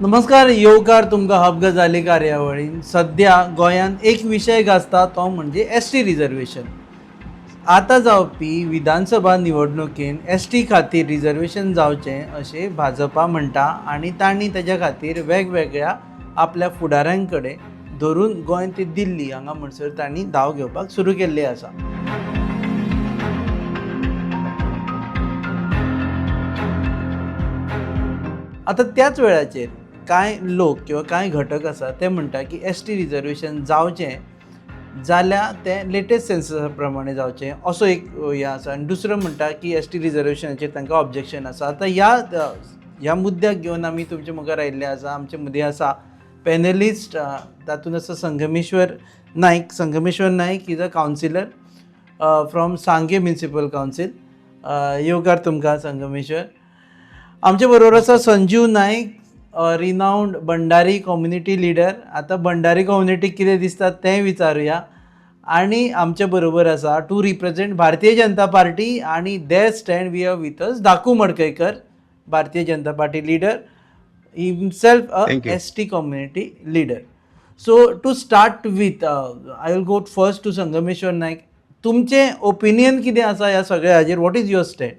नमस्कार, येवकार तुमकां हब गजाली कार्यावळीन. सध्या गोंयांत एक विशय गाजता तो म्हणजे एसटी रिजर्वेशन. आतां जावपी विधानसभा निवडणुकेन एसटी खातीर रिजर्वेशन जावचें अशें भाजपा म्हणटा आनी तांणी तेज्या खातीर वेगवेगळ्या आपल्या फुडाऱ्यां कडेन धरून गोंय ते दिल्ली हांगा म्हणसर तांणी धांव घेवपाक सुरू केल्ली आसा. आतां त्याच वेळाचेर कांय लोक किंवा कांय घटक आसा ते म्हणटा की एसटी रिजर्वेशन जावचें जाल्यार तें लेटेस्ट सेन्ससा प्रमाणे जावचें असो एक हें आसा. आनी दुसरो म्हणटा की एसटी रिजर्वेशनाचेर तांकां ऑब्जेक्शन आसा. आतां ह्या मुद्द्याक घेवन आमी तुमचे मुखार आयिल्ले आसा. आमचे मदीं आसा पॅनलिस्ट, तातूंत आसा संगमेश्वर नायक इज अ कावन्सिलर फ्रॉम सांगे म्युनिसिपल कावन्सील. येवकार तुमकां संगमेश्वर. आमचे बरोबर आसा संजीव नायक, रिनाउंड भंडारी कम्युनिटी लिडर. आतां भंडारी कम्युनिटीक कितें दिसता तें विचारुया. आनी आमचे बरोबर आसा टू रिप्रेझेंट भारतीय जनता पार्टी आनी the stand we have with us Dakhu Madkaikar, Bharatiya Janata Party leader, himself a ST community leader. So to start with I will go first to Sangameshwar Naik. तुमचें ओपिनियन कितें आसा ह्या सगळ्या हाजेर? What is your stand?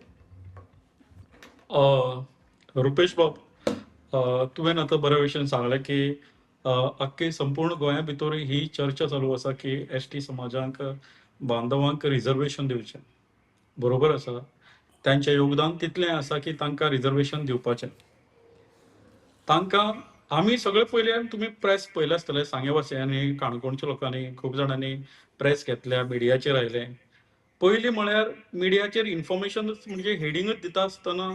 Rupesh बाब, तुवें आतां बरे भशेन सांगलें की अख्खे संपूर्ण गोंया भितर ही चर्चा चालू आसा की एसटी समाजांक बांधवांक रिजर्वेशन दिवचें. बरोबर आसा. तांचें योगदान तितलें आसा की तांकां रिजर्वेशन दिवपाचें. तांकां आमी सगळे पयले तुमी प्रेस पयले आसतले, सांगेवासी आनी काणकोणच्या लोकांनी खूब जाणांनी प्रेस घेतल्या, मिडियाचेर आयले. पयलीं म्हळ्यार मिडियाचेर इन्फॉर्मेशनच म्हणजे हेडिंगच दिता आसतना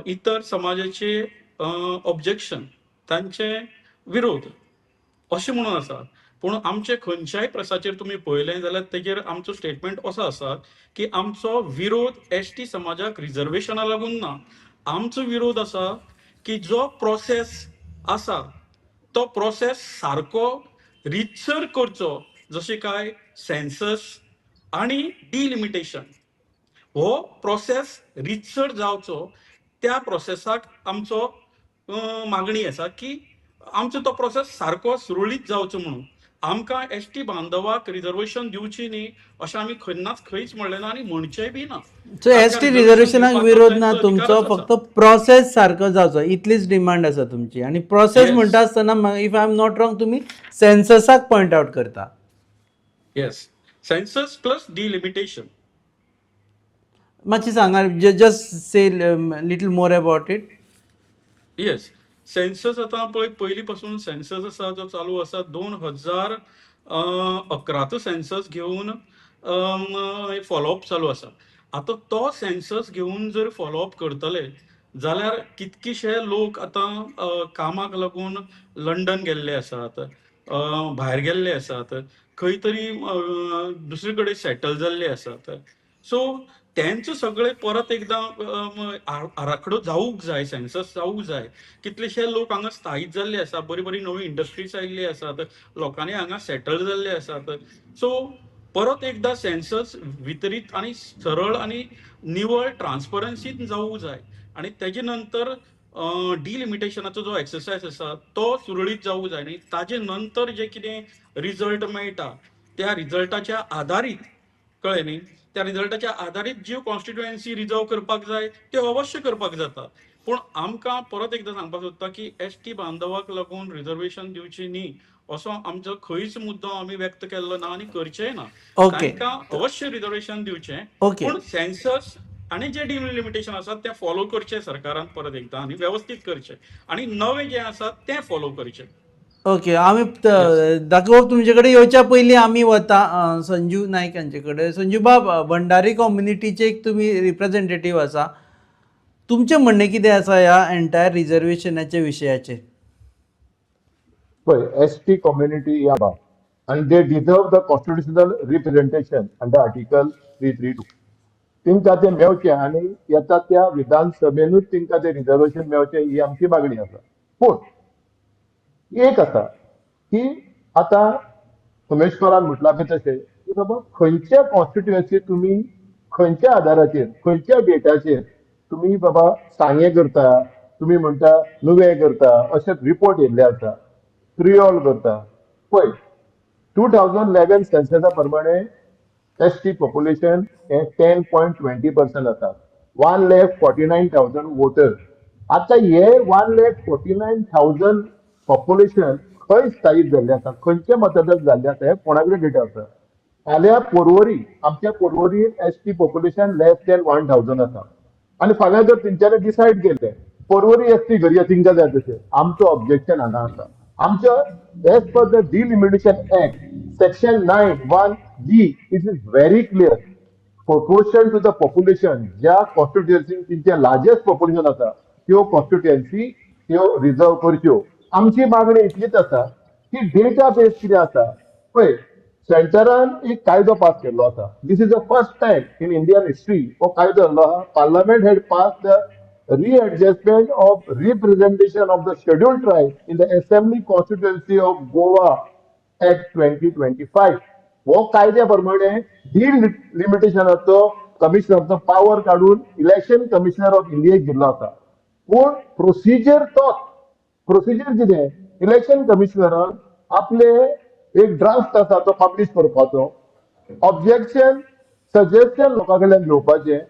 इतर समाजाचे ऑब्जेक्शन, तांचे विरोध अशें म्हणून आसा. पूण आमचे खंयच्याय प्रेसाचेर तुमी पळयलें जाल्यार तेजेर आमचो स्टेटमेंट असो आसा की आमचो विरोध एसटी समाजाक रिजर्वेशना लागून ना. आमचो विरोध आसा की जो प्रोसेस आसा तो प्रोसेस सारको रितसर करचो, जशें काय सेन्सस आणि डिलिमिटेशन. हो प्रोसेस रितसर जावचो, त्या प्रोसेसाक आमचो मागणी आसा की आमचो तो प्रोसेस सारको सुरळीत जावचो म्हणून. आमकां एसटी बांधवाक रिजर्वेशन दिवची न्ही अशें आमी खन्नाच खंयच म्हणलें ना आनी म्हणचेंय बी ना. सो एसटी रिजर्वेशनाक विरोध ना तुमचो, फक्त प्रोसेस सारको जावचो इतलीच डिमांड आसा तुमची. आनी प्रोसेस म्हणटा आसतना if I am not wrong तुमी सेन्ससाक पॉयंट आवट करता. Yes, census plus delimitation. मातशें सांगा, just say little more about it. Yes, census आतां पळय पयलीं पासून सेन्सस आसा जो चालू आसा 2011चो सेन्सस घेवन फॉलोअप चालू आसा. आतां तो सेन्सस घेवन जर फॉलोअप करतले जाल्यार कितकीशे लोक आतां कामाक लागून लंडन गेल्ले आसात, भायर गेल्ले आसात, खंय तरी दुसरे कडेन सेटल जाल्ले आसात. सो तेंचो सगळे परत एकदां आराखडो जावूंक जाय, सेन्सस जावूंक जाय. कितलेशे लोक हांगा स्थायीत जाल्ले आसा, बरी बरी नवी इंडस्ट्रीज आयिल्ली आसात, लोकांनी हांगा सेटल जाल्ले आसात. सो परत एकदा सेन्सस वितरीत आनी सरळ आनी निवळ ट्रान्सपरन्सीन जावूंक जाय. आनी तेजे नंतर डिलिमिटेशनाचो जो एक्सरसायज आसा तो सुरळीत जावूंक जाय. आनी ताजे नंतर जे कितें रिजल्ट मेळटा त्या रिजल्टाच्या आधारीत, कळ्ळें न्ही, त्या रिजल्टाच्या आधारीत ज्यो कॉन्स्टिट्युएन्सी रिजर्व करपाक जाय त्यो अवश्य करपाक जाता. पूण आमकां परत एकदां सांगपाक सोदता की एसटी बांधवाक लागून रिजर्वेशन दिवची न्ही असो आमचो खंयच मुद्दो आमी व्यक्त केल्लो ना आनी करचेय ना. तांकां अवश्य रिजर्वेशन दिवचें, पूण सेन्सस आनी जे डिलिमिटेशन आसा तें फॉलो करचें सरकारान परत एकदां आनी व्यवस्थीत करचें, आनी नवें जें आसा तें फॉलो करचें. ओके, आमी दाखोवप तुमचे कडेन येवच्या पयलीं आमी वता संजीव नायक हांचे कडेन. संजीव बाब, भंडारी कम्युनिटीचे एक तुमी रिप्रेझेंटेटीव आसा. तुमचें म्हणणें कितें आसा ह्या एंटायर रिजर्वेशनाच्या विशयाचेर? पळय, एसटी कम्युनिटी या and they deserve the constitutional representation under Article 332. तिंका ते मेळचे आनी येता त्या विधानसभेनूच तिंका ते रिजर्वेशन मेळचे ही आमची मागणी आसा. पूण एक आसा की आतां सोमेश्वरान म्हटला पळय तशें की बाबा खंयच्या कॉन्स्टिट्युएन्सी तुमी खंयच्या आधाराचेर खंयच्या डेटाचेर तुमी बाबा सांगे करता, तुम्ही म्हणता नुवें करता अशे रिपोर्ट येयल्ले आसा क्रिओल करता पळय 2011 सेन्ससा प्रमाणे एसटी पॉप्युलेशन हे 10.20% आसा 1,49,000 वोटर्स. आता हे 1,49,000 पॉप्युलेशन खंय स्थायीक जाल्ले आसा खंयचे मतदार जाल्ले आसा हे कोणाकडे डेटा आसा. फाल्यां पर्वरी आमच्या पर्वरीन एसटी पॉप्युलेशन लेस दॅन 1,000 आसा आनी फाल्यां जर तेंच्यांनी डिसायड केले पर्वरी एसटी घरया तिंका जाय तशें आमचो ऑब्जेक्शन हांगा आसा. आमचं as per the delimitation act section 9(1)(g) it is very clear proportion to the population ज्या कॉन्स्टिट्युएन्सी तिंचे लार्जेस्ट पॉप्युलेशन आसा त्यो कॉन्स्टिट्युएन्सी त्यो रिझर्व करच्यो. आमची मागणी इतलीच आसा की डेटा बेस कितें आसा पळय सेंटरान एक कायदो पास केल्लो आसा. This is the first time in Indian history हो कायदो आयल्लो आहा. Parliament had pass the readjustment of representation of the scheduled tribe in the assembly constituency of Goa Act 2025. हो कायद्या प्रमाणे डिलिमिटेशनाचो कमिशनरचो पावर काढून इलेक्शन कमिशनर ऑफ इंडियाक दिल्लो आसा. पूण प्रोसिजर तोच प्रोसिजर कितें इलेक्शन कमिशनरान आपले एक ड्राफ्ट आसा तो पब्लिश करपाचो ऑब्जेक्शन सजेशन लोकां कडल्यान घेवपाचें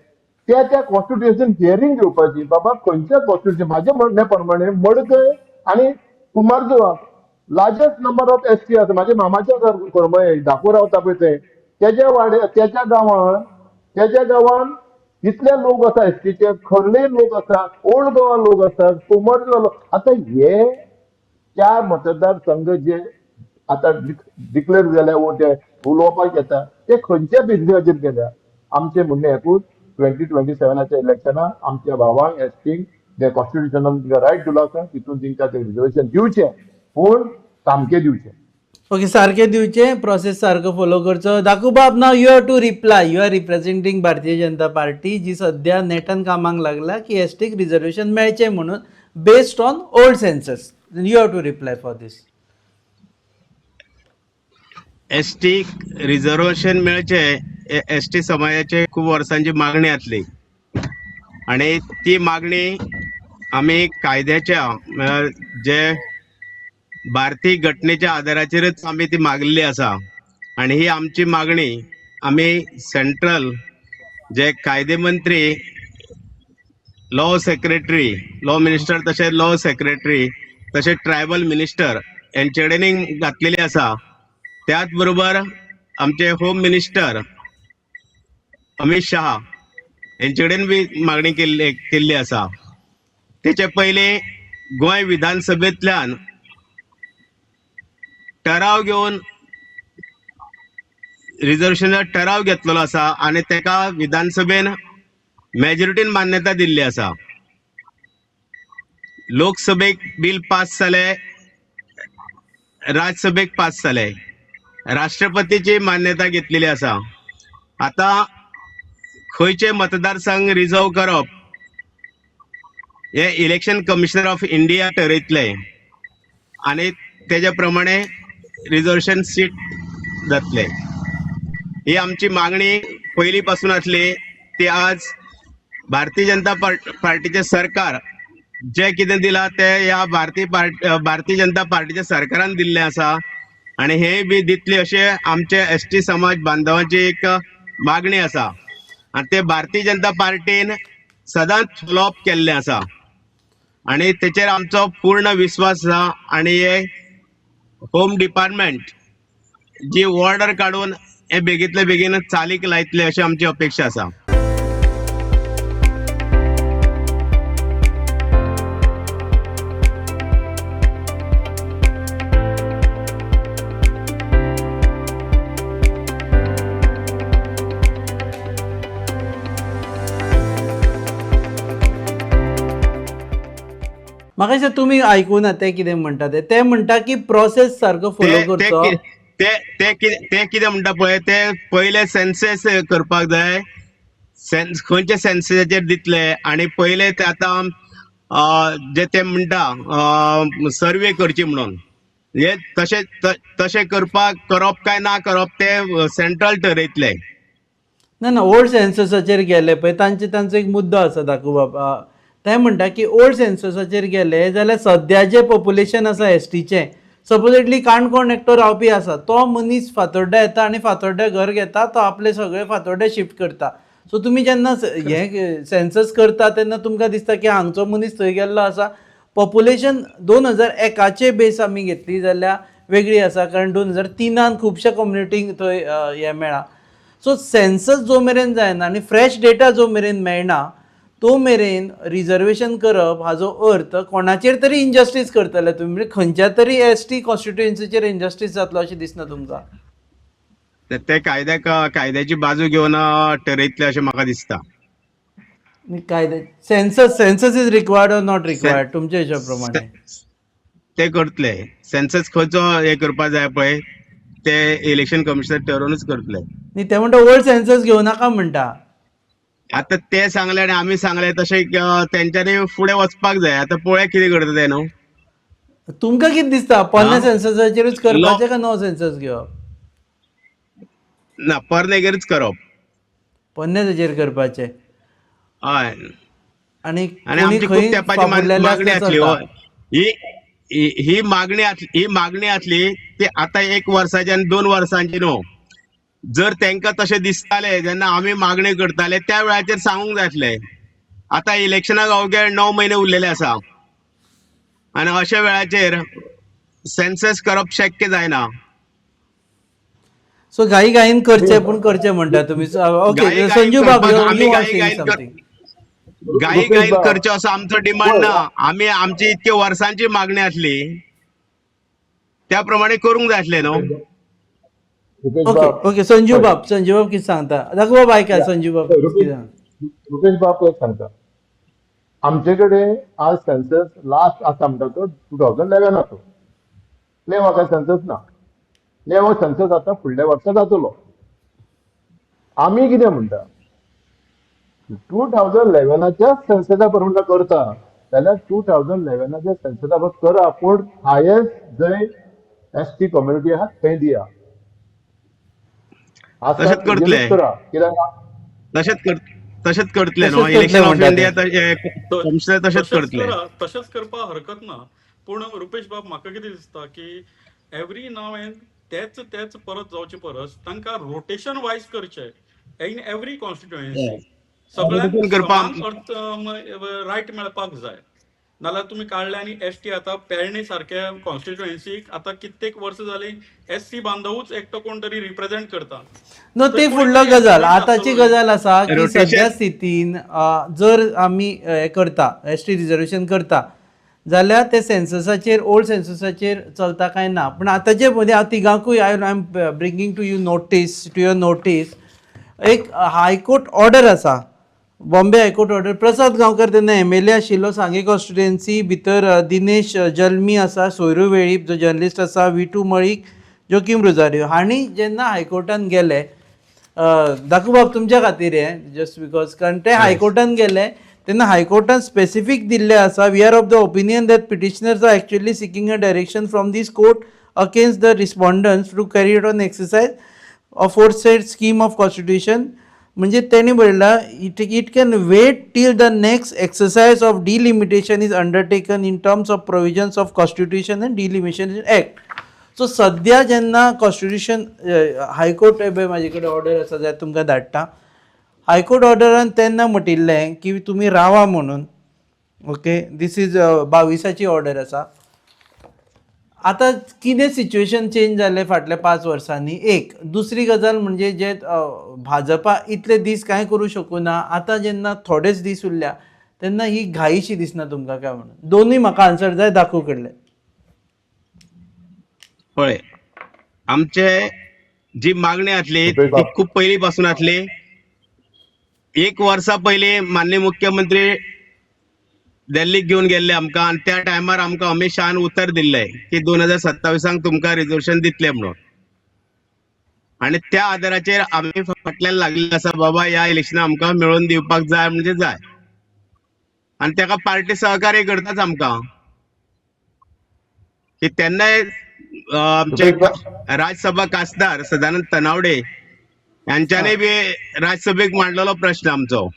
त्या कॉन्स्टिट्युएन्सीन हियरिंग घेवपाची बाबा खंयच्या कॉन्स्टिट्युएन्सी माझ्या म्हणण्या प्रमाणे मडकय आणि कुमारजुवा लार्जस्ट नंबर ऑफ एसटी आसा. माझ्या मामाच्या करमय धाकूर रावता पळय थंय त्याच्या गांवान इतले लोक आसा एसटीचे खर्ले लोक आसा ओल्ड गोवा लोक आसा कुमारजुवा लोक. आता हे 4 मतदारसंघ जे आता डिक्लेअर जाल्या वो ते उलोवपाक येता ते खंयच्या बेसिसाचेर केल्या. आमचे म्हणणे एकूच 2027च्या इलेक्शनाक आमच्या भावांक एसटीक जे कॉन्स्टिट्युशनान तिका रायट दिलो आसा तितून तिंका ते रिजर्वेशन दिवचे पूण सामके दिवचे. ओके सारखे दिवचे प्रोसेस सारको फॉलो करचो. दाखूबाब now you have to reply. You are representing Bharatiya Janata party जी सध्या नेटान कामाक लागला की एसटीक रिजर्वेशन मेळचे म्हणून based on old census. You have to reply for this. ST reservation मेळचे एसटी समाजाची खूप वर्सांची मागणी आसली आणि ती मागणी आम्ही कायद्याच्या जे भारतीय घटनेच्या आधाराचेरच आम्ही ती मागलेली आसा. आणि ही आमची मागणी आम्ही सेंट्रल जे कायदे मंत्री लॉ सेक्रेटरी लॉ मिनिस्टर तशेंच लॉ सेक्रेटरी तशेंच ट्रायबल मिनिस्टर यांचे कडेन घातलेली आसा. त्याच बरोबर आमचे होम मिनिस्टर अमित शहा यांचे कडेन बी मागणी केल्ली आसा. तेचे पयले गोंय विधानसभेंतल्यान ठराव घेवन रिजर्वेशनाचो ठराव घेतलेलो आसा आणि तेका विधानसभेन मेजॉरिटीन मान्यता दिल्ली आसा. लोकसभेक बिल पास जाले राज्यसभेक पास जाले राष्ट्रपतीची मान्यता घेतलेली आसा. आता खंयचे मतदारसंघ रिझर्व करप हे इलेक्शन कमिशनर ऑफ इंडिया ठरयतले आणि तेज्या प्रमाणे रिजर्वेशन सीट जातले. ही आमची मागणी पयली पासून आसली ती आज भारतीय जनता पार्टीचे सरकार जे कितें दिला ते ह्या भारतीय जनता पार्टीच्या सरकारान दिल्ले आसा आणि हे बी दितले अशे आमचे एसटी समाज बांधवांची एक मागणी आसा आणि ते भारतीय जनता पार्टीन सदांच फॉलोअप केल्ले आसा आणि तेचेर आमचो पूर्ण विश्वास आसा. आणि हे होम डिपार्टमेंट जी ऑर्डर काढून हे बेगीतले बेगीन चालीक लायतले अशी आमची अपेक्षा आसा. म्हाका दिसता तुमी आयकूना ते कितें म्हणटा ते म्हणटा की प्रोसेस सारको फॉलो करचो. ते कितें म्हणटा पळय ते पयले सेन्सस करपाक जाय. खंयचे सेन्ससाचेर दितले आणि पयले ते आतां जे ते म्हणटा सर्वे करची म्हणून हे तशें करप काय ना करप ते सेंट्रल ठरयतले. ना ओल्ड सेन्ससाचेर गेले पळय तांचो एक मुद्दो आसा दाखोवप. ते म्हणटा की ओल्ड सेन्ससाचेर गेले जाल्यार सद्याचें पॉप्युलेशन आसा एसटीचें, सपोजिटली काणकोण एकटो रावपी आसा, तो मनीस फातोड्ड्या येता आनी फातोड्ड्या घर घेता, तो आपले सगळे फातोड्डे शिफ्ट करता. सो तुमी जेन्ना हे सेन्सस करता तेन्ना तुमकां दिसता की हांगचो मनीस थंय गेल्लो आसा. पॉप्युलेशन 2001चे बेस आमी घेतली जाल्यार वेगळी आसा, कारण 2003 खुबश्या कम्युनिटींक थंय हें मेळ्ळा. सो सेन्सस जो मेरेन जायना आनी फ्रेश डेटा जो मेरेन मेळना तो मेरेन रिजर्वेशन करप हाजो अर्थ कोणाचेर तरी इनजस्टीस करतले तुमी, म्हणजे खंयच्या तरी एसटी कॉन्स्टिट्युएन्सीचेर इनजस्टीस जातलो अशें दिसना तुमकां? ते कायद्याची बाजू घेवन ठरयतले अशें म्हाका दिसता. कायदे census is required or not required तुमच्या हिशोबा प्रमाणे? ते करतले. सेन्सस खंयचो हे करपा जाय पळय ते इलेक्शन कमिशनर ठरोवनूच करतले. न्ही ते म्हणटा ओल्ड सेन्सस घेवं नाका म्हणटा. आता ते सांगले आनी आमी सांगले तशें तेंच्यांनी फुडें वचपाक जाय. आता पळोवया कितें करता ते न्हू. तुमकां कितें दिसता पोन्ने सेन्ससाचेरूच करपाचें काय नो सेन्सस घेवप? ना, परनेगेरूच करप. पोन्नेसाचेर करपाचें. हय. आनी आनी आमची खूब तेंपाची मागणी आसली. ही मागणी आसली ती आतां 1 वर्साची आनी 2 वर्सांची न्हू. जर तांकां तशें दिसताले जेन्ना आमी मागणी करताले त्या वेळाचेर सांगूंक जाय आसलें. आतां इलेक्शनाक अवघे 9 म्हयने उरलेले आसा आनी अशा वेळाचेर सेन्सस करप शक्य जायना. सो घाईन करचे पूण करचे म्हणटा तुमी. ओके संजू बाब, घाईन करचे असो आमचो डिमांड ना. आमी आमची इतके वर्सांची मागणी आसली त्या प्रमाणे करूंक जाय आसलें न्हू. ओके संजू बाब कितें सांगता? दाखव बाब आयका संजू बाब कितें सांगता. रुपेश बाब एक सांगता. आमचे कडेन आज सेन्सस लास्ट आसा म्हणटा तो 2011 नेवा काय सेन्सस ना. नेवो सेन्सस आतां फुडल्या वर्सा जातलो. आमी कितें म्हणटा 2011च्या सेन्ससा प्रमाणे करता जाल्यार 2011च्या सेन्ससा प्रमाणे करा, पूण हायेस्ट जंय एसटी कम्युनिटी आहा थंय दिया. तशेंच करतले. तशेंच करतले न्हू. इलेक्शन ऑफ इंडिया कमिशनर तशेंच करतले. तशेंच करपाक हरकत ना. पूण रुपेश बाब म्हाका कितें दिसता की एवरी नाव एंड तेच परत जावचे परस तांकां रोटेशन वायज करचे इन एवरी कॉन्स्टिट्युएन्सी. सगळ्यांक रायट मेळपाक जाय. नाल्यार तुमी काडले आनी एसटी आतां पेडणे सारख्या कॉन्स्टिट्युएन्सीक आतां कित्येक वर्स जाली एससी बांधवूच एकटो कोण तरी रिप्रेझेंट करता. नो ते फुडलो गजाल. आतांची गजाल आसा की सद्या स्थितीन जर आमी हे करता एसटी रिजर्वेशन करता जाल्यार ते सेन्ससाचेर ओल्ड सेन्ससाचेर चलता काय ना. पूण आतांचे मदीं हांव तिगांकूय I am bringing to your notice एक हायकोर्ट ऑर्डर आसा, बॉम्बे हायकोर्ट ऑर्डर. प्रसाद गांवकर तेन्ना MLA आशिल्लो सांगे कॉन्स्टिट्युएन्सी भितर. दिनेश जल्मी आसा, सोयरू वेळीप जो जर्नलिस्ट आसा, विटू मळीक, जोकीम रोजारियो हांणी जेन्ना हायकोर्टान गेले, दाखोवप तुमच्या खातीर हे जस्ट बिकॉज, कारण ते हायकोर्टान गेले तेन्ना हायकोर्टान स्पेसिफीक दिल्लें आसा, we are of the opinion that petitioners are actually seeking a direction from this court against the respondents to carry out on exercise of foresaid scheme of constitution. म्हणजे त्यांनी बरयला it can wait till the next exercise of delimitation is undertaken in terms of provisions of constitution and delimitation act. So सद्या जेन्ना constitution high court म्हाजे कडेन order आसा जाल्यार तुमकां धाडटा. हायकोर्ट ऑर्डरान तेन्ना म्हटिल्लें की तुमी रावा म्हणून. ओके, दीस इज 22ची ऑर्डर आसा. आतां कितें सिच्युएशन चेंज जालें फाटल्या 5 वर्सांनी. एक दुसरी गजाल म्हणजे जे भाजपा इतले दीस कांय करूं शकूना, आतां जेन्ना थोडेच दीस उरल्या तेन्ना ही घाईशी दिसना तुमकां काय म्हणून? दोनूय म्हाका आन्सर जाय दाखोव कडले. पळय, आमचे जी मागणी आसली ती खूब पयलीं पासून आसली. 1 वर्सा पयलीं माननीय मुख्यमंत्री दिल्लीक घेवन गेल्ले आमकां आनी त्या टायमार आमकां अमित शहान उतर दिल्लें की 2027 तुमकां रिजर्वेशन दितले म्हणून. आनी त्या आदाराचेर आमी फाटल्यान लागलेले आसा बाबा ह्या इलेक्शनाक आमकां मेळोवन दिवपाक जाय म्हणजे जाय. आनी ताका पार्टी सहकार्य करताच आमकां. की तेन्नाय आमचे राज्यसभा खासदार सदानंद तनावडे यांच्यानी बी राज्यसभेक मांडलेलो प्रश्न आमचो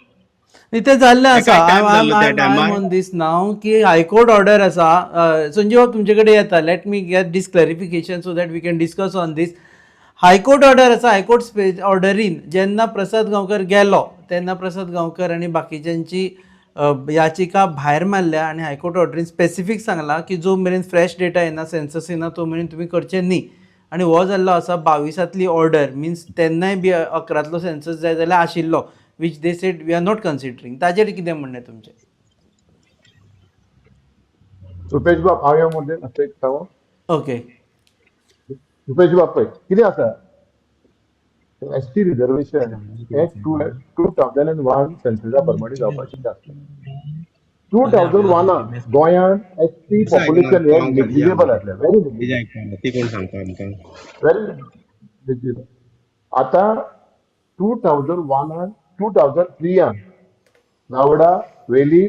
ते जाल्लें आसा. काय टायम जाल्लो त्या आय टायमार ऑन दीस नाव की हायकोर्ट ऑर्डर आसा. संजीव बाब तुमचे कडेन येता. Let me get this clarification so that we can discuss on this. High court order आसा. हायकोर्ट ऑर्डरीन जेन्ना प्रसाद गांवकर गेलो तेन्ना प्रसाद गांवकर आनी बाकीच्यांची याचिका भायर मारल्या आनी हायकोर्ट ऑर्डरीन स्पेसिफीक सांगला की जो मेरेन फ्रेश डेटा येना सेन्सस येना तो मेरेन तुमी करचें न्ही. आनी हो जाल्लो आसा 22 ऑर्डर मिन्स तेन्नाय बी 11 सेन्सस जाय जाल्यार आशिल्लो which they said we are not considering. ताजेर कितें म्हणणें तुमचें? रुपेश बाब हांव ह्या मुद्द्यान असं सांगू. ओके. रुपेश बाब पळय कितें आसा एसटी रिजर्वेशन हे 2001 सेन्ससा प्रमाणे जावपाचें आसलें. 2001 गोंयांत एसटी पॉप्युलेशन हे नेग्लिजिबल आसलें, व्हेरी नेग्लिजिबल, ती कोण सांगता आमकां? Very negligible. आतां 2001 2003 नावडा, वेली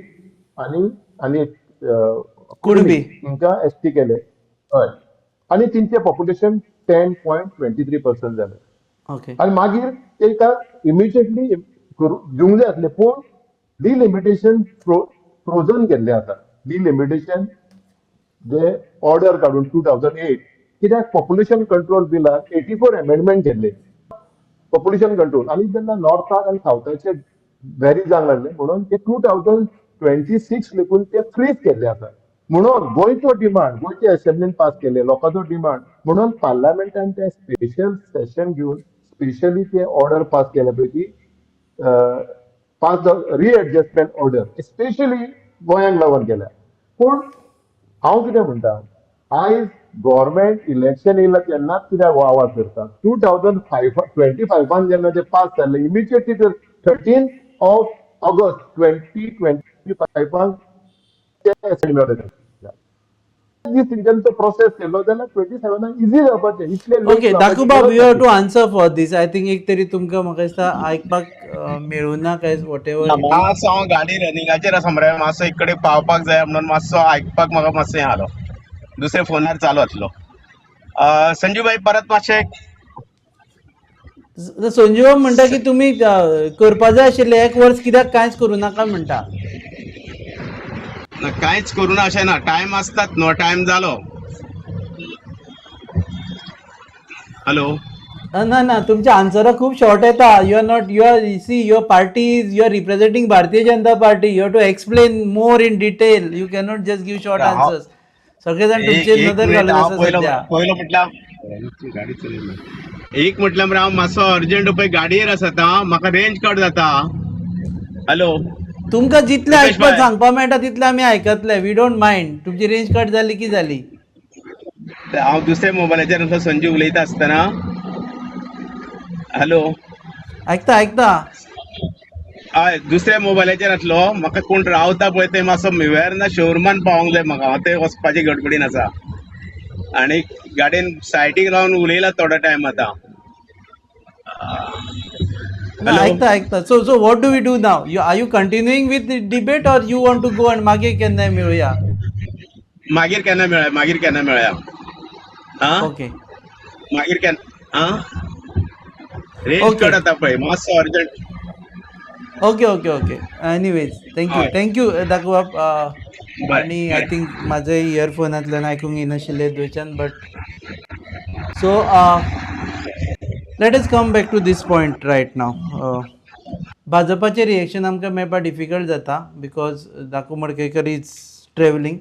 आनी कुणबी. तांकां एसटी केले. हय. आनी तेंचें पॉप्युलेशन 10.23% जालें. ओके. आनी मागीर तांकां इमिजिएटली दिवंक जाय आसलें पूण डिलिमिटेशन फ्रोजन केल्लें आसा. डिलिमिटेशन जे ऑर्डर काडून 2008 कित्याक पॉप्युलेशन कंट्रोल बिलाक 84 अमेंडमेंट केल्ले पॉप्युलेशन कंट्रोल आनी जेन्ना नॉर्थाक आनी सावथाचे व्हेरी जावंक लागले म्हणून ते 2026 लेकून ते फ्रीज केल्ले आसा. म्हणून गोंयचो डिमांड गोंयचे असेंब्लीन पास केले लोकांचो डिमांड म्हणून पार्लमेंटान ते स्पेशल सेशन घेवन स्पेशली ते ऑर्डर पास केल्या पैकी पास रिएडजस्टमेंट ऑर्डर स्पेशली गोंयांक लागून केल्या. पूण हांव कितें म्हणटा आयज गव्हर्मेंट इलेक्शन येयला तेन्नाच कित्याक आवाज करता. 2025 जेन्ना ते पास जाल्ले इमिजिएटली 13 ऑगस्ट 2025 तेंच्यांचो प्रोसेस केलो जाल्यार 27 इजी जावपाचें. इतले ओके दाखोबाब you have to answer for this. I think एक तरी तुमकां म्हाका दिसता आयकपाक मेळूं ना काय वॉट एवर. मातसो हांव गाडी रनिंगाचेर आसा मरे, मातसो एक कडेन पावपाक जाय म्हणून मातसो आयकपाक म्हाका मातसो हें आलो, दुसऱ्या फोनार चालू आसलो. संजीव भाई परत मातशें संजीव म्हणटा की तुमी करपा जाय आशिल्लें 1 वर्स कित्याक कांयच करूं नाका म्हणटा. कांयच करूना अशें ना, टायम आसतात न्हू, टायम जालो. हॅलो. ना ना तुमचे आन्सरां खूब शॉर्ट येता. You are not you are see your party is you are representing Bharatiya Janata Party. You have to explain more in detail. You cannot just give short answers. सगळे जाण तुमचेर नदर घालून आसा सध्या. पयलो म्हटल्यार एक म्हटल्यार मरे हांव मातसो अर्जंट पळय गाडयेर आसा आतां, म्हाका रेंज कट जाता. हॅलो. तुमकां जितलें रुपेश आयकपाक भाई. सांगपा मेळटा तितलें आमी आयकतले. We don't mind. तुमची रेंज कट जाली की जाली. हांव दुसऱ्या मोबायलाचेर असो संजीव उलयता आसतना. हॅलो. आयकता आयकता. हय दुसऱ्या मोबायलाचेर आसलो. म्हाका कोण रावता पळय ते मातसो वेर्ना शोरुमान पावोंक जाय म्हाका, हांव ते वचपाचे गडबडीन आसा. आनी गाडयेन सायटीक रावन उलयला थोडो टायम आतां. आयकता आयकता. So what do we do now? Are you continuing with debate or you want to go and मागीर केन्नाय मेळुया? मागीर केन्ना मेळया. आं ओके मागीर केन्ना रेंज Okay. कट जाता पळय मातसो urgent. Okay okay okay. Anyways thank you दाखोबाब. बरें, आनी आय बरें. थिंक म्हाजे इयरफोनांतल्यान आयकूंक येनाशिल्लें थंयच्यान but so let us come back to this point right now. भाजपाचें रिएक्शन आमकां मेळपा डिफिकल्ट जाता because Dakho Madkaikar is travelling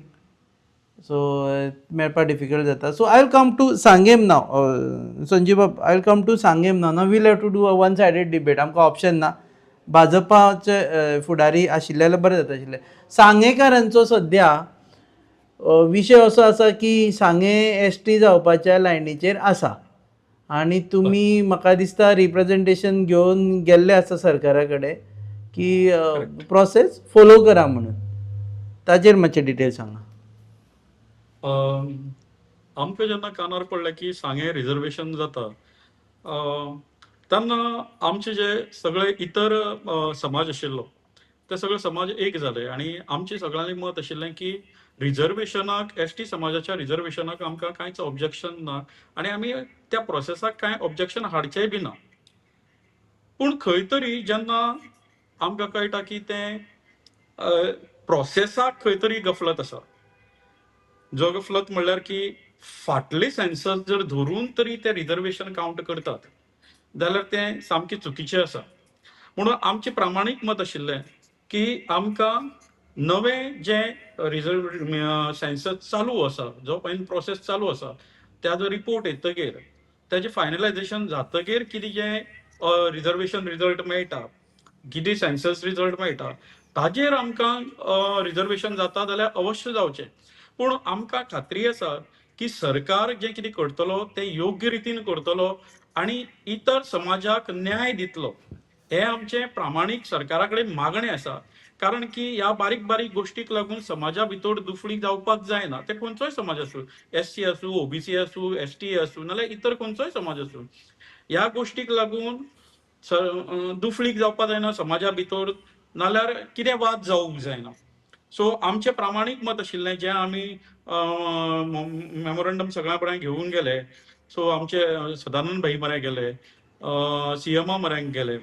so मेळपा डिफिकल्ट जाता. So I will come to Sangem now. Sanjeev बाब I will come to Sangem now. Now will have to do a one sided debate. आमकां option ना. भाजपाचे फुडारी आशिल्ले जाल्यार बरें जाता आशिल्लें. सांगेकारांचो सद्या विशय असो आसा की सांगे एसटी जावपाच्या लायनीचेर आसा आनी तुमी म्हाका दिसता रिप्रेझेंटेशन घेवन गेल्ले आसा सरकारा कडेन की प्रोसेस फोलो करा म्हणून. ताजेर मातशें डिटेल सांगा. आमकां जेन्ना कानार पडलें की सांगे रिजर्वेशन जाता तेन्ना आमचे जे सगळे इतर समाज आशिल्लो ते सगळे समाज एक जाले आनी आमचें सगळ्यांनी मत आशिल्लें की रिजर्वेशनाक एसटी समाजाच्या रिजर्वेशनाक आमकां कांयच ऑब्जेक्शन ना आनी आमी त्या प्रोसेसाक कांय ऑब्जेक्शन हाडचेंय बी ना. पूण खंय तरी जेन्ना आमकां कळटा की तें प्रोसेसाक खंय तरी गफलत आसा. जो गफलत म्हणल्यार की फाटले सेन्सस जर धरून तरी ते रिजर्वेशन काउंट करतात जाल्यार तें सामकें चुकीचें आसा. म्हणून आमचें प्रामाणीक मत आशिल्लें की आमकां नवें जे सेन्सस चालू आसा, जो पळय प्रोसेस चालू आसा, त्याचो रिपोर्ट येतकीर त्याचें फायनलायझेशन जातकीर कितें जें रिजर्वेशन रिजल्ट मेळटा, कितें सेन्सस रिजल्ट मेळटा, ताजेर आमकां रिजर्वेशन जाता जाल्यार अवश्य जावचें. पूण आमकां खात्री आसा की सरकार जें कितें करतलो तें योग्य रितीन करतलो आनी इतर समाजाक न्याय दितलो. हे आमचे प्रामाणीक सरकारा कडेन मागणें आसा. कारण की ह्या बारीक बारीक गोश्टीक लागून समाजा भितर दुफळी जावपाक जायना. ते खंयचोय समाज आसूं, SC आसूं, OBC आसूं, ST आसूं, नाल्यार इतर खंयचोय समाज आसूं, ह्या गोश्टीक लागून दुफळीक जावपाक जायना समाजा भितर, नाल्यार कितें वाद जावंक जायना. सो आमचें प्रामाणीक मत आशिल्लें जें आमी मेमोरंडम सगळ्या पर्यंत घेवन गेले. सो आमचे सदानंद भाई म्हऱ्यान गेले, CMA म्हऱ्यान गेले,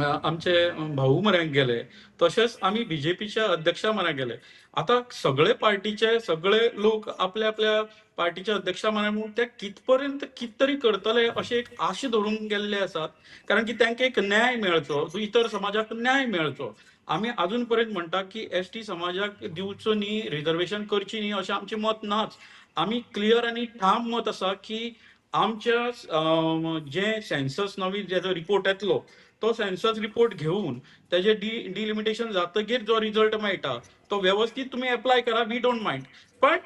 आमचे भाऊ म्हऱ्यान गेले, तशेंच आमी BJPच्या अध्यक्षा म्हऱ्यान गेले. आतां सगळे पार्टीचे सगळे लोक आपल्या आपल्या पार्टीच्या अध्यक्षा म्हऱ्यान म्हणून ते कितपर्यंत कित तरी करतले अशें एक आश धरून गेल्ले आसात. कारण की तांकां एक न्याय मेळचो, इतर समाजाक न्याय मेळचो. आमी अजून पर्यंत म्हणटा की ST समाजाक दिवचो न्ही, रिजर्वेशन करची न्ही अशें आमचें मत नाच. आमी क्लियर आनी ठाम मत आसा की आमच्या जे सेन्सस नवी जेजो रिपोर्ट येतलो तो सेन्सस रिपोर्ट घेवन त्याचे डिलिमिटेशन जातकीर जो रिजल्ट मेळटा तो व्यवस्थित तुम्ही एप्लाय करा, वी डोंट माइंड. बट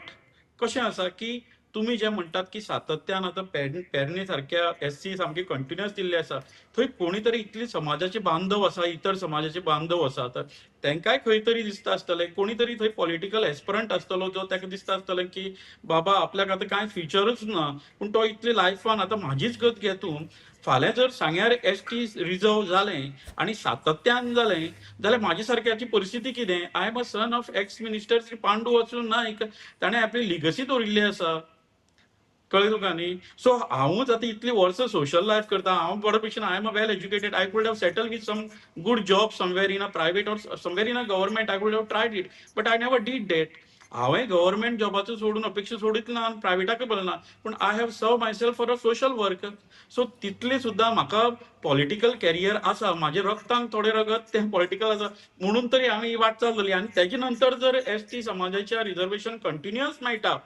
कशें आसा की तुम्ही जे म्हणटात की सातत्यान आतां पेडणे सारख्या SC सामके कंटिन्युअस दिल्ले आसा, थंय कोणी तरी इतले समाजाचे बांधव आसा, इतर समाजाचे बांधव आसात, तांकांय खंय तरी दिसता आसतलें, कोणी तरी थंय पॉलिटिकल एस्पिरंट आसतलो जो ताका दिसता आसतलें की बाबा आपल्याक आतां कांय फ्युचरच ना, पूण तो इतले लायफान आतां म्हाजीच गत घे तूं, फाल्यां जर सांग्यार ST रिजर्व जालें आनी सातत्यान जालें जाल्यार म्हाजे सारक्याची परिस्थिती कितें? I am a son of ex minister Shri Pandu वचून नायक, ताणें आपली लिगसी दवरिल्ली आसा. कळ्ळें तुका न्ही? सो हांवूच आतां इतलीं वर्सां सोशल लायफ करता, हांव बरो पेशेन, I am a well educated, I could have settle with some good job somewhere in a private or somewhere in a government, I could have tried it, but I never did that. हांवें government जॉबाचो सोडून अपेक्षा सोडीत ना, प्रायवेटाकय बरना, पूण I have serve myself for a social work. So तितले सुद्दां म्हाका पॉलिटिकल कॅरियर आसा, म्हाजे रगतांत थोडे रगत तें पॉलिटिकल आसा, म्हणून तरी हांवें ही वाट चालयली. आनी तेजे नंतर जर ST समाजाच्या रिजर्वेशन कंटिन्युअस मेळटा,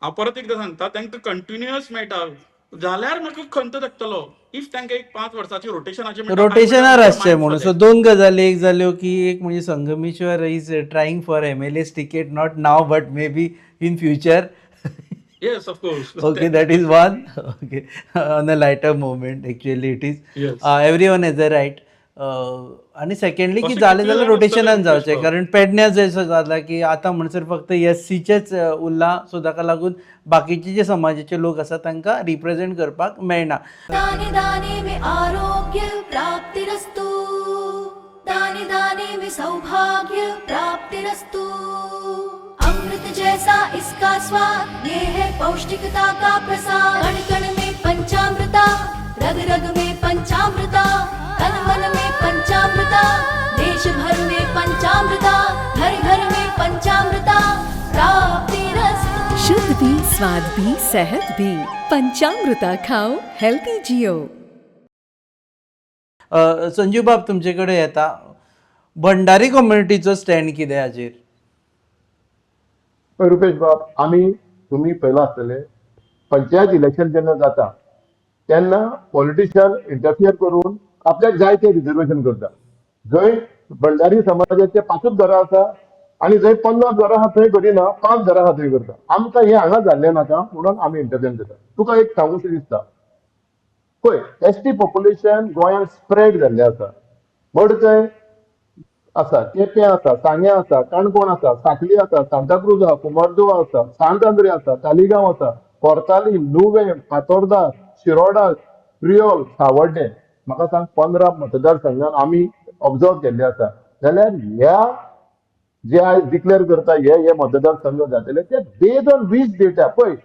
हांव परत एकदां सांगता, तांकां कंटिन्युअस मेळटा जाल्यार म्हाका खंत लागतलो. इफ तांकां एक 5 वर्साचे रोटेशनाचे रोटेशनार आसचें म्हणून. सो दोन गजाली एक जाल्यो की एक म्हणजे Sangameshwar is trying for MLA's ticket, not now but may be in future. Yes of course. Okay, that is one. Okay, on a lighter moment, actually it is. Yes. Everyone has a right. आणि secondly की अशें जाले कितले जाल्यार जाण रोटेशनान आसतले जावचें, मुकेश कारण पेडण्यां जसो जाता की आतां म्हणसर फक्त SCचेच उरला, सो ताका लागून बाकीचे जे समाजाचे लोक आसा तांकां रिप्रेझेंट करपाक मेळना. दाने दाने में आरोग्य प्राप्तिरस्तु, दाने दाने में सौभाग्य प्राप्तिरस्तु, अमृत जैसा इसका स्वाद, ये है पौष्टिकता का प्रसाद, कण कण में पंचामृता, रग रग में पंचामृता, तन मन में पंचामृता, देश भर में पंचामृता, घर घर में पंचामृता प्राप्तिरस्तु. शुद्ध भी, स्वाद भी, सेहत भी. पंचामृता खाओ, हेल्थी जियो. संजीव बाब तुमचे कडेन येता. भंडारी कम्युनिटीचो स्टँड कितें हाचेर? रुपेश बाब, तुम्ही पयला आसतले पंचायत इलेक्शन जेन्ना जाता तेन्ना पॉलिटिशियन इंटरफियर करून आपल्याक जाय ते रिजर्वेशन करता. जंय भंडारी समाजाचे 5 घरां आसा आनी जंय 50 घरां आहा थंय करिना, 5 घरां आहा थंय करता. आमकां हे हांगा जाल्लें नाका म्हणून आमी इंटरफियर करता. तुका एक सांगूशी दिसता पळय, ST पॉप्युलेशन गोंयांत स्प्रेड जाल्लें आसा. मडकय आसा, केपें आसा, सांग्या आसा, काणकोण आसा, सांखली आसा, सांताक्रूज आसा, कुमारजुवा आसा, सांत आंद्रे आसा, तालिगांव आसा, कोर्ताली, नुवें, फातोर्डा, शिरोडा, प्रियोल, सावर्डे. म्हाका सांग 15 मतदारसंघान आमी ऑब्जर्व केल्ले आसा. जाल्यार ह्या जे आयज डिक्लेअर करता हे मतदारसंघ जातले ते बेज ऑन वीच डेटा. पळय,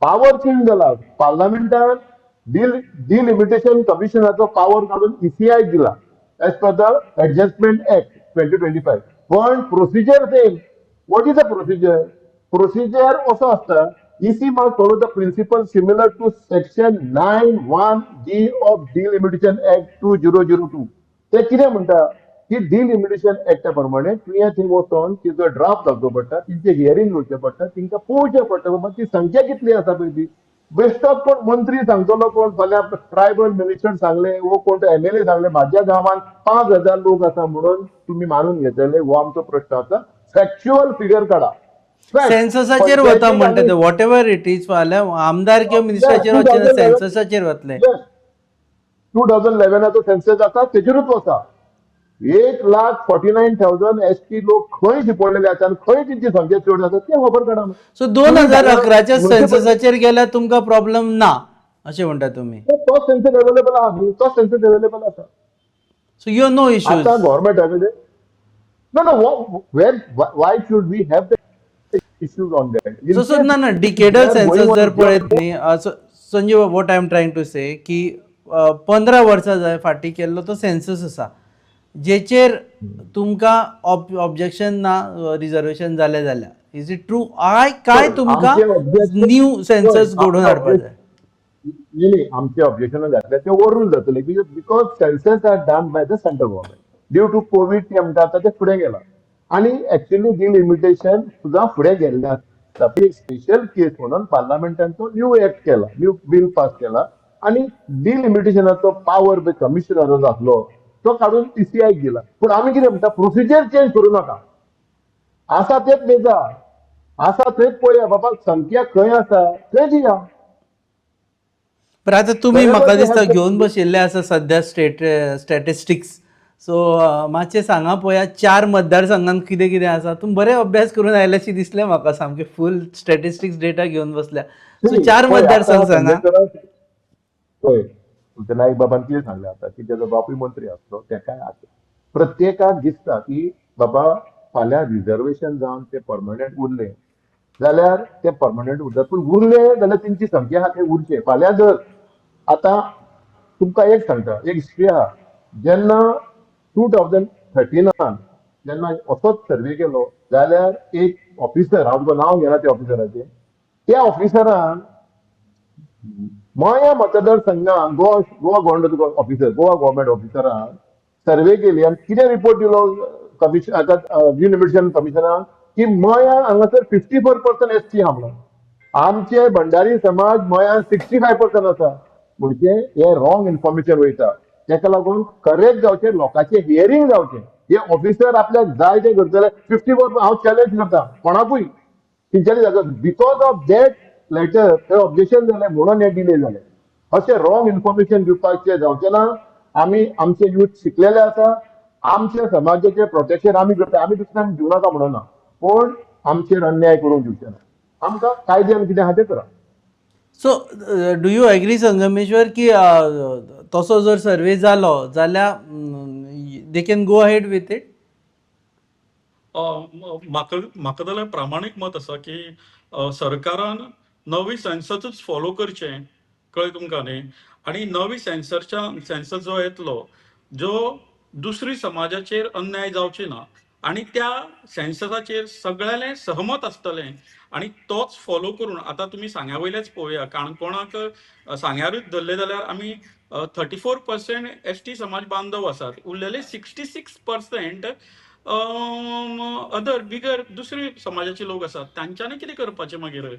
पावर चेंज जाला. पार्लमेंटान डिलिमिटेशन कमिशनाचो पावर काडून ECI दिला. As per the adjustment act 2025. पण procedure same. What is the procedure? Procedure असो आसता, EC must follow the principle similar to section 9(1)(d) of Delimitation Act 2002. ते कितें म्हणटा की डिलिमिटेशन एक्टा प्रमाणे तुवें थंय वचोन तिचो ड्राफ्ट घालचो पडटा, तिचे हियरिंग घेवचें पडटा, तिंका पळोवचें पडटा बाबा ती संख्या कितली आसा पळय ती. बेश्टोच कोण मंत्री सांगतलो, कोण फाल्यां ट्रायबल मिनिस्टर सांगले वो कोण MLA सांगले म्हाज्या गांवांत 5,000 लोक आसा म्हणून तुम्ही मानून घेतले, हो आमचो प्रश्न आसा. फॅक्च्युअल फिगर काडा. सेन्ससाचेर वता म्हणटा ते वॉट एव्हर इट इज. फाल्यां आमदार किंवा मिनिस्टराचेर वचना, सेन्ससाचेर वतले. 2011 सेन्सस आसा तेजेरूच वता. 1,49,000 ST लोक खंय शिपडलेले आसा आनी खंय तेंची संख्या चड आसा ते खबर काडा. सो 2011च्या सेन्ससाचेर गेल्यार तुमकां प्रॉब्लेम ना अशें म्हणटा तुमी. तो सेन्सस अवेलेबल आहा न्ही, तो सेन्सस अवेलेबल आसा. So you know issues. आता गव्हर्मेंटाकडे no where why should we have the issues on that. So ना डिकेडल सेन्सस जर पळयत न्ही, Sanjeev what I am trying to say की 15 वर्सां जाय फाटीं केल्लो तो सेन्सस आसा जेचेर तुमकां ऑब्जेक्शन ना रिजर्वेशन जालें जाल्यार. Is it true? काय तुमकां न्यू सेन्सस घडोवन हाडपाक जाय? नाही, आमचे ऑब्जेक्शन घातले ते वरून जातले because census are done by the central government. Due to COVID ते म्हणटा आतां ते फुडें गेला आणि ऍक्च्युअली डिलिमिटेशन सुद्दां फुडें गेल्लें आसा. एक स्पेशल केस म्हणून पार्लमेंटान तो न्यू एक्ट केला, न्यू बिल पास केला आणि डिलिमिटेशनाचो पावर कमिशनर जातलो तो काढून TCI गेला. पण आम्ही कितें म्हणटा प्रोसिजर चेंज करू नाका. आसा तेच मेजा, आसा थंयच पळया बाबा संख्या खंय आसा थंय दिया. पण आतां तुमी म्हाका दिसता घेवन बशिल्ले आसा सद्या स्टॅटिस्टिक्स. सो मातशें सांगा पळया 4 मतदारसंघांत कितें कितें आसा. तुमी बरे अभ्यास करून आयल्याशी दिसलें म्हाका, सामकें फूल स्टॅटिस्टिक्स डेटा घेवन बसल्या. सो 4 मतदारसंघ सांगा. होय, तुमच्या नाईक बाबान कितें सांगलें आता की तेजो बापूय मंत्री आसलो तेका प्रत्येकाक दिसता की बाबा फाल्यां रिजर्वेशन जावन ते परमनंट उरले जाल्यार ते परमनंट उरतात, पूण उरले जाल्यार तेंची संख्या आहा ते उरचे. फाल्यां जर आतां तुमकां एक सांगता, एक हिस्ट्री आहा. जेन्ना 2013 जेन्ना असोच सर्वे केलो जाल्यार एक ऑफिसर, हांव तुका नांव घेना त्या ऑफिसराचें, त्या ऑफिसरान मया मतदारसंघात Goa government officer, Goa government ऑफिसरान सर्वे केली आणि कितें रिपोर्ट दिलो डिलिमिटेशन कमिशनान की मया हांगासर 54% ST आहा म्हणून. आमचे भंडारी समाज मया 65% आसा. म्हणजे हे रॉंग इन्फॉर्मेशन वयता. तेका लागून करेक्ट जावचें, लोकांचे हियरिंग जावचें. हे ऑफिसर आपल्याक जाय ते करतले 54% हांव चॅलेंज करता कोणाकूय तेंच्यांनी जाता. बिकॉज ऑफ दॅट लेटर थंय ऑब्जेक्शन जालें म्हणून हे डिले जाले. अशें रॉंग इन्फॉर्मेशन दिवपाचें जावचें ना. आमी आमचे यूथ शिकलेले आसा, आमच्या समाजाचे प्रोटेक्शन आमी करता. आमी दुसऱ्यांक दिवनाका म्हणना, पण आमचेर अन्याय करून दिवचे ना. आमकां कायद्यान कितें आहा तें करा. So do you agree Sangameshwar की तसो जर सर्वे जालो जाल्यार they can go ahead with it? म्हाका जाल्यार प्रामाणीक मत आसा की सरकारान नवी सेन्ससच फॉलो करचें, कळ्ळें तुमकां न्ही. आनी नवी सेन्सस जो येतलो जो दुसरी समाजाचेर अन्याय जावची ना आनी त्या सेन्ससाचेर सगळ्याले सहमत आसतलें आनी तोच फॉलो करून. आतां तुमी सांग्या वयलेच पळोवया, काणकोणाक सांग्यारूच धरले जाल्यार आमी 34% ST समाज बांधव आसात. उरलेले 66% अदर बिगर दुसरे समाजाचे लोक आसात. तांच्यांनी कितें करपाचें मागीर?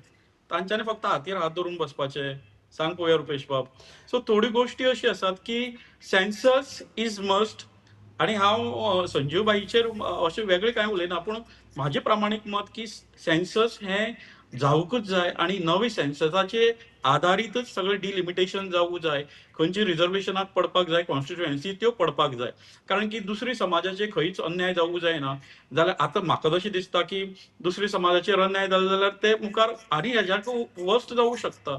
तांच्यांनी फक्त हातीर हात धरून बसपाचें? सांग पळोवया रुपेश बाब. सो थोड्यो गोश्टी अशी आसात की सेन्सस इज मस्ट. आणि हांव संजीव बाईचेर अशें वेगळें कांय उलयना, पूण म्हाजें प्रामाणीक मत की सेन्सस हें जावूंकच जाय आनी नवी सेन्ससाचेर आदारीतच सगळें डिलिमिटेशन जावूंक जाय. खंयची रिजर्वेशनाक पडपाक जाय, कॉन्स्टिट्युएन्सी त्यो पडपाक जाय. कारण की दुसरी समाजाचेर खंयच अन्याय जावूंक जायना. जाल्यार आतां म्हाका जशें दिसता की दुसरी समाजाचेर अन्याय जालो जाल्यार ते मुखार आनी हेज्याकूय वर्स्ट जावूंक शकता.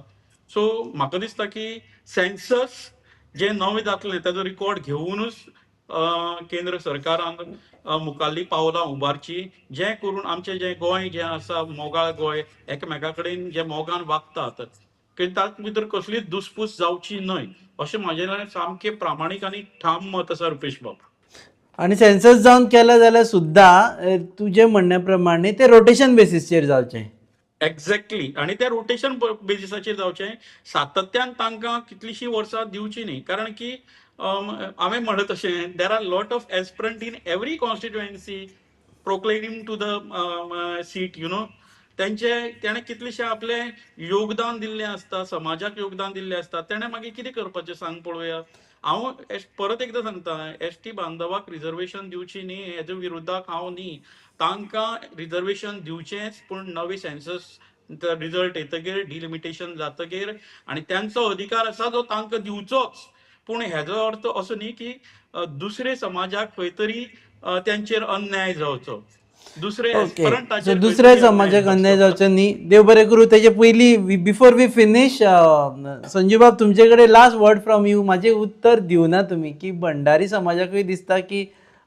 सो म्हाका दिसता की सेन्सस जे नवें जातलें ताजो रिकॉर्ड घेवनूच केंद्र सरकारान मुखाल्ली पावलां उबारची, जें करून आमचें जें गोंय जें आसा मोगाळ गोंय एकामेका कडेन जे मोगान वागतात तातूंत भितर कसलीच दुसपूस जावची न्हय अशें म्हाजें सामकें प्रामाणीक आनी ठाम मत आसा रुपेश बाब. आणि सेन्सस जावन केलं जाल्यार सुद्दां तुजे म्हणण्या प्रमाणे ते रोटेशन बेसिसचेर जावचें. एक्झॅक्टली. आणि त्या रोटेशन बेसिसाचेर जावचें. सातत्यान तांकां कितलींशीं वर्सां दिवची न्ही. कारण की हांवें म्हणलें तशें there are lot of aspirant in every constituency proclaiming to the seat तेणें कितलेशे आपलें योगदान दिल्लें आसता, समाजाक योगदान दिल्लें आसता. तेणें मागीर कितें करपाचें सांग पळोवया. हांव परत एकदां सांगता, एसटी बांधवाक रिजर्वेशन दिवची न्ही हेजे विरोधाक हांव न्ही. तांकां रिजर्वेशन दिवचेंच, पूण नवे सेन्सस रिजल्ट येतकीर डिलिमिटेशन जातकीर आनी त्यांचो अधिकार आसा जो तांकां दिवचोच. पूण हेजो अर्थ असो न्ही की दुसरे समाजाक खंय तरी त्यांचेर अन्याय जावचो. दुसरे ओके, सो एस्पिरंटाचेर खंय दुसऱ्या तरी समाजाक अन्याय जावचो. जावचो न्ही. देव बरें करूं. तेजे पयलीं बिफोर वी फिनिश, संजीव बाब तुमचे कडेन लास्ट वर्ड फ्रॉम यू. म्हाजें उत्तर दिवना तुमी की भंडारी समाजाकूय दिसता की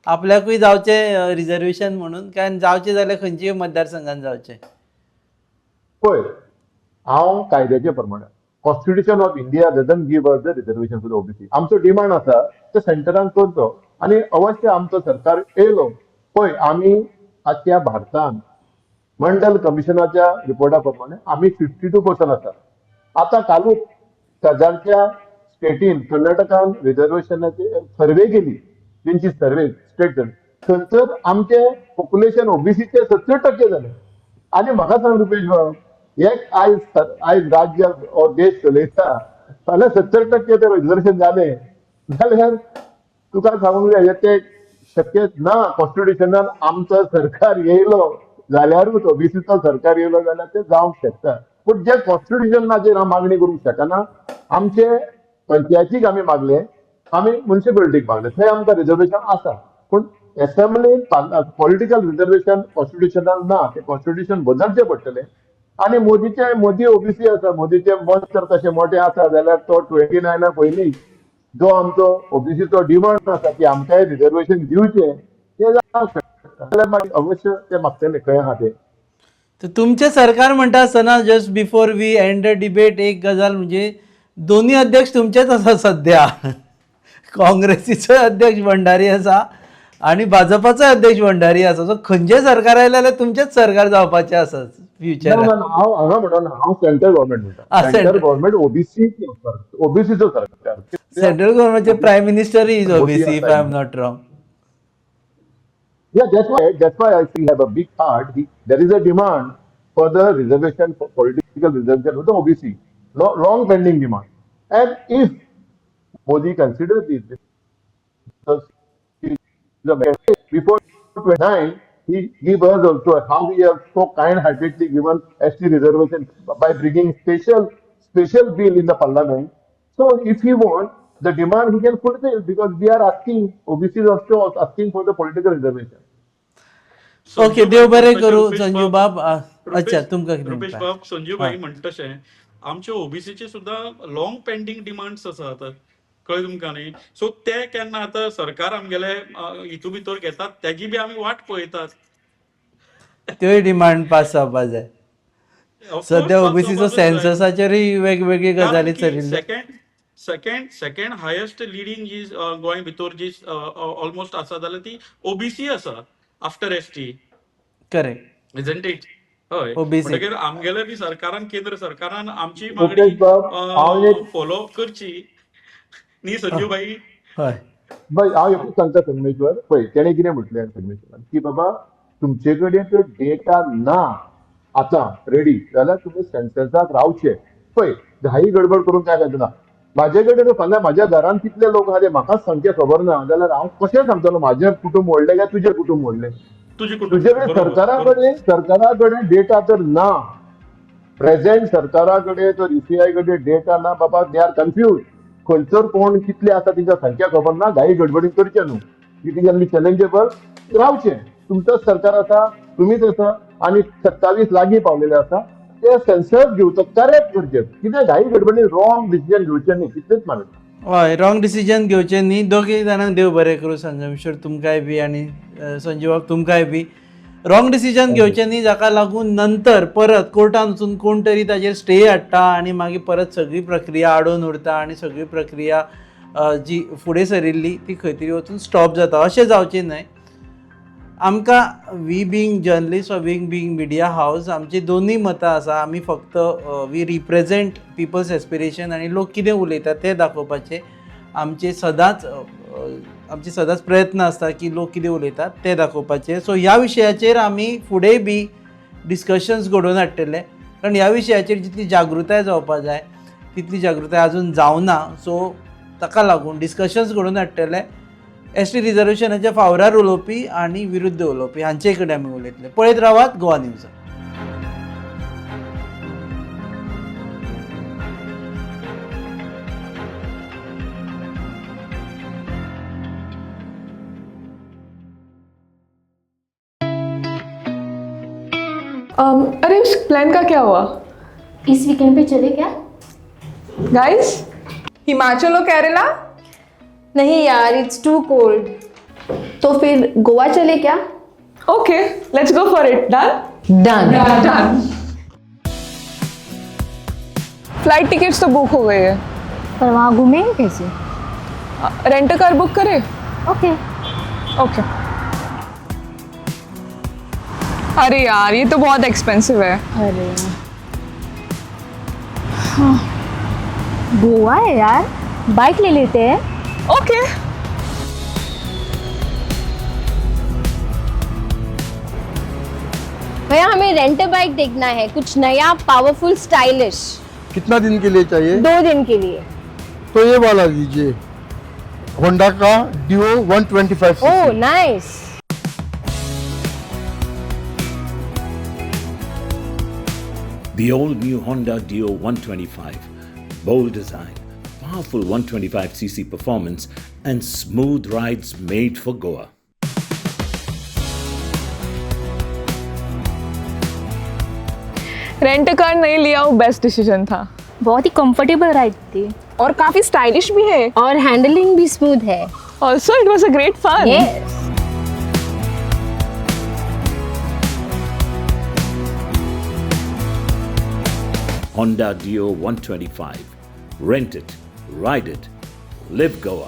आपल्याकूय जावचें रिजर्वेशन म्हणून, काय जावचें जाल्यार खंयच्याय मतदारसंघान जावचें. पळय, हांव कायद्याचे प्रमाणे constitution of India doesn't give us the reservation for the OBC. आमचो डिमांड आसा ते सेंटरान करचो आणि अवश्य आमचो सरकार येयलो. पळय, आमी आजच्या भारतान मंडल कमिशनाच्या रिपोर्टा प्रमाणे आमी 52% आसा. आता कालूच शेजारच्या स्टेटीन कर्नाटकान रिजर्वेशनाची सर्वे केली. तेंची सर्वे स्टेट थंयसर आमचे पॉप्युलेशन ओबीसीचे 70% जाले. आणि म्हाका सांग रुपेश बाब, एक आयज राज्य देश चलयता फाल्यां 70% ते रिजर्वेशन जाले जाल्यार तुका सांगूंक जाय ते शक्य ना. कॉन्स्टिट्युशनान आमचो सरकार येयलो जाल्यारूच ओबीसीचो सरकार येयलो जाल्यार ते जावंक शकता. पूण जे कॉन्स्टिट्युशनाचेर हांव मागणी करूंक शकना. आमचे पंचायतीक आमी मागले, आमी म्युनिसिपलिटीक मागले, थंय आमकां रिजर्वेशन आसा. पूण असेंब्लीन पॉलिटिकल रिजर्वेशन कॉन्स्टिट्युशनान ना. ते कॉन्स्टिट्युशन बदलचें पडटलें. आणि मोदी ओबीसी आसा, मोदीचे मत जर तशें मोठे आसा जाल्यार तो 29 पयलीं जो आमचो ओबीसीचो डिमांड आसा की आमकांय रिजर्वेशन दिवचें ते जावंक शकता जाल्यार मागीर अवश्य ते मागतले खंय आहा ते. तर तुमचें सरकार म्हणटा आसतना just before we end the debate एक गजाल म्हणजे दोन्ही अध्यक्ष तुमचेच आसा सध्या. काँग्रेसीचो अध्यक्ष भंडारी आसा आणि भाजपाचो अध्यक्ष भंडारी आसा. सो खंयचें सरकार आयलें जाल्यार तुमचेंच सरकार जावपाचें आसा फ्युचरान. हांव हांगा म्हणना, हांव सेंट्रल गव्हर्नमेंट म्हणटा. सेंट्रल गव्हर्नमेंट ओबीसीचो सरकार. सेंट्रल गव्हर्नमेंटचे prime minister is OBC if I am not wrong. Yeah, that's why I still have a big part. There is a demand for the reservation, for political reservation with the OBC, long pending demand. And if Modi considers this, because before 29, he gave us also how we have so kind-heartedly given ST reservation by bringing special bill in the parliament. So if he wants the demand, he can fulfill because we are asking, OBC is also asking for the political reservation. Okay, देव बरें करूं रुपेश संजीव बाब. अच्छा, तुमकां कितें रुपेश म्हणटा? बाब, संजीव भाई म्हणटा तशें आमचे ओबीसीचे सुद्धा लॉंग पेंडिंग डिमांड्स आसात. कळ्ळें तुमकां न्ही. सो ते केन्ना आतां सरकार आमगेले हितू भितर घेतात तेजी बी आमी वाट पळयतात. त्योय डिमांड पास जावपा जाय. सध्या ओबीसीचो सेन्ससाचेरूय वेगवेगळी गजाली चलिल्ले. सेकंड हायेस्ट लिडिंग जी गोंय भितर जी ऑलमोस्ट आसा जाल्यार ती ओबीसी आसा after ST. Correct. Isn't it? हय. OBC. म्हणटकीर आमगेल्या बी सरकारान, केंद्र सरकारान आमची रुपेश बाब, हांव मागणी एक- फॉलोअप करची न्ही संजीव भाई. हय. हांव एकूच सांगता संगमेश्वर. पळय, तेणें कितें म्हटलें संगमेश्वरान की बाबा तुमचे कडेन जर डेटा ना आतां रेडी जाल्यार तुमी सेन्ससाक रावचे. पळय, घाई गडबड करून काय जाता. म्हाजे कडेन फाल्यां म्हाज्या घरान कितले लोक आहा ते म्हाकाच सामकें खबर ना जाल्यार हांव कशें सांगतलो म्हाजें कुटुंब व्हडलें काय तुजें कुटुंब व्हडलें. तुजे तुजे कडेन सरकारा कडेन डेटा तर ना. प्रेझेंट सरकारा कडेन तर UCI कडेन डेटा ना. बाबा दे आर कन्फ्यूज. खंयसर कोण कितले आसा तेंच्या संख्या खबर ना. घाई गडबडीन करचें न्हू. It is only challengeable. रावचें. तुमचोच सरकार आसा, तुमीच आसा आनी 27 लागीं पावलेले आसा. ते सेन्सस घेवचो, करेक्ट करचें. कितें घाई गडबडीन रॉंग डिसिजन घेवचें न्ही. कितलेच मानता. हय, रॉंग डिसिजन घेवचें न्ही. दोगूय जाणांक देव बरें करूं. संगमेश्वर तुमकांय बी आनी संजीव बाब तुमकांय बी. रॉंग डिसिजन घेवचें न्ही, जाका लागून नंतर परत कोर्टान वचून कोण तरी ताजेर स्टे हाडटा आनी मागीर परत सगळी प्रक्रिया आडोवन उरता आनी सगळी प्रक्रिया जी फुडें सरिल्ली ती खंय तरी वचून स्टॉप जाता. अशें जावचें न्हय. आमकां वी बिंग जर्नलिस्ट वा बिंग मिडिया हावस आमची दोनूय मतां आसा. आमी फक्त वी रिप्रेझेंट पिपल्स एस्पिरेशन आनी लोक कितें उलयतात तें दाखोवपाचें आमचे सदांच प्रयत्न आसता की लोक कितें उलयतात तें दाखोवपाचें. सो ह्या विशयाचेर आमी फुडेंय बी डिस्कशन्स घडोवन हाडटले, कारण ह्या विशयाचेर जितली जागृताय जावपाक जाय तितली जागृताय आजून जावना. सो ताका लागून डिस्कशन्स घडोवन हाडटले. एस टी रिजर्वेशनाच्या फावरार उलोवपी आनी विरुद्ध उलोवपी हांचे कडेन आमी उलयतले. पळयत रावात गोवा न्यूज. अरे उस प्लान का क्या हुआ इस वीकेंड पे चले क्या? गाइस? हिमाचल और केरला? नहीं यार, इट्स टू कोल्ड. तो फिर गोवा चले क्या? Okay, let's go for it. Done done. Done. Flight tickets तो बुक हो गई है. पर वहाँ घूमेंगे कैसे? रेंट कार बुक करें? ओके. ओके. अरे यार, ये तो बहुत एक्सपेंसिव है. अरे हाँ. गोवा है यार, बाइक ले लेते हैं. ओके. भैया हमें रेंट बाइक देखना है, कुछ नया पावरफुल स्टाइलिश. कितना दिन के लिए चाहिए? 2 दिन के लिए. तो ये वाला लीजिए, होंडा का Dio 125 oh CC. Nice. The all-new Honda Dio 125. Bold design, powerful 125cc performance, and smooth rides made for Goa. Rent car नहीं लिया वो बेस्ट डिसीजन था. बहुत ही कंफर्टेबल राइड थी और काफी स्टाइलिश भी है. और हैंडलिंग भी स्मूथ है. Also it was a great fun. Yes. Honda Dio 125. Rent it, ride it, live Goa.